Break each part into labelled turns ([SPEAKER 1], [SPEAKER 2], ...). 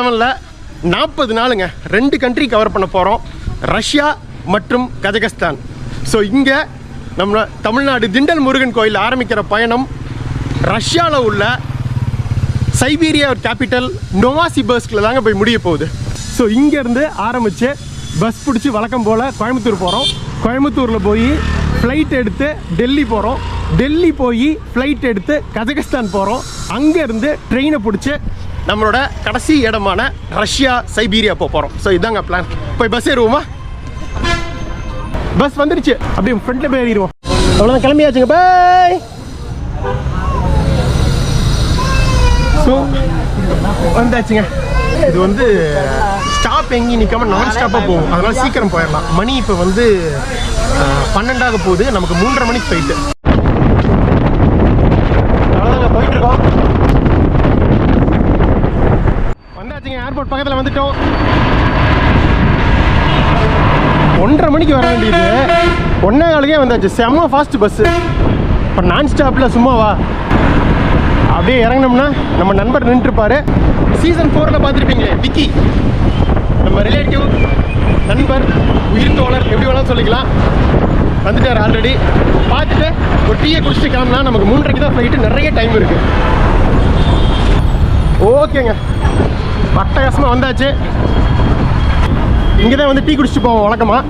[SPEAKER 1] ட்ராவலில் 40 நாளுங்க 2 country cover பண்ண போகிறோம், ரஷ்யா மற்றும் கஜகஸ்தான். ஸோ இங்கே நம்ம தமிழ்நாடு திண்டல் முருகன் கோயில் ஆரம்பிக்கிற பயணம் ரஷ்யாவில் உள்ள சைபீரியா கேபிட்டல் நோவாசிபர்ஸ்கில் தாங்க போய் முடிய போகுது. ஸோ இங்கேருந்து ஆரம்பித்து பஸ் பிடிச்சி வழக்கம் போல் கோயம்புத்தூர் போகிறோம். கோயம்புத்தூரில் போய் ஃப்ளைட் எடுத்து டெல்லி போகிறோம். டெல்லி போய் ஃப்ளைட் எடுத்து கஜகஸ்தான் போகிறோம். அங்கேருந்து ட்ரெயினை பிடிச்சி நம்மளோட கடைசி இடமான ரஷ்யா சைபீரியா போகிறோம். ஸோ இதாங்க பிளான். போய் பஸ் ஏறுவோமா? பஸ் வந்துருச்சு, அப்படியே ஃப்ரண்ட்டில் போய் ஏறிடுவோம். அவ்வளோதான், கிளம்பியாச்சுங்க. பாய். ஸோ வந்தாச்சுங்க. இது வந்து ஸ்டாப் எங்கேயும் நிற்காம நான் ஸ்டாப்பாக போகும், அதனால சீக்கிரம் போயிடலாம். மணி இப்போ வந்து 12 போகுது, நமக்கு 3:30 மணிக்கு போயிட்டு. அவ்வளோதாங்க, போயிட்டுருக்கோம். வந்தாச்சுங்க, ஏர்போர்ட் பக்கத்தில் வந்துட்டோம். 1:30 மணிக்கு வர வேண்டியது 1:15 வந்தாச்சு. செம்ம ஃபாஸ்ட் பஸ்ஸு. இப்போ நான் ஸ்டாப்பில் சும்மாவா அப்படியே இறங்கினோம்னா நம்ம நண்பர் நின்றுருப்பாரு. சீசன் 4 பார்த்துருப்பீங்களே, விக்கி, நம்ம ரிலேட்டிவ், நண்பர், உயிர் தோழர், எப்படி வேணாலும் சொல்லிக்கலாம். வந்துட்டார் ஆல்ரெடி. பார்த்துட்டு ஒரு டீயை குடிச்சிட்டு கிளம்புனா நமக்கு 3:30 தான் ஃப்ளைட்டு, நிறைய டைம் இருக்குது. ஓகேங்க, அட்டகாசமாக வந்தாச்சு. இங்கே தான் வந்து டீ குடிச்சிட்டு போவோம் வழக்கமாக.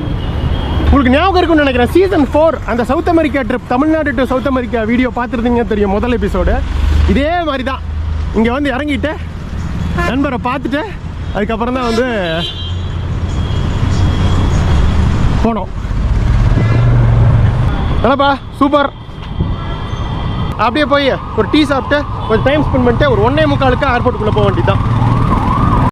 [SPEAKER 1] உங்களுக்கு ஞாபகம் இருக்குன்னு நினைக்கிறேன், சீசன் 4 அந்த South America trip, Tamil Nadu to South America video பார்த்துருந்தீங்கன்னு தெரியும். முதல் எபிசோடு இதே மாதிரி தான். இங்கே வந்து இறங்கிட்டு நண்பரை பார்த்துட்டு அதுக்கப்புறம் தான் வந்து போனோம். என்னப்பா சூப்பர். அப்படியே போய் ஒரு டீ சாப்பிட்டு கொஞ்சம் டைம் ஸ்பெண்ட் பண்ணிட்டு ஒரு 1:45 ஏர்போர்ட்டுக்குள்ளே போக வேண்டியது தான்.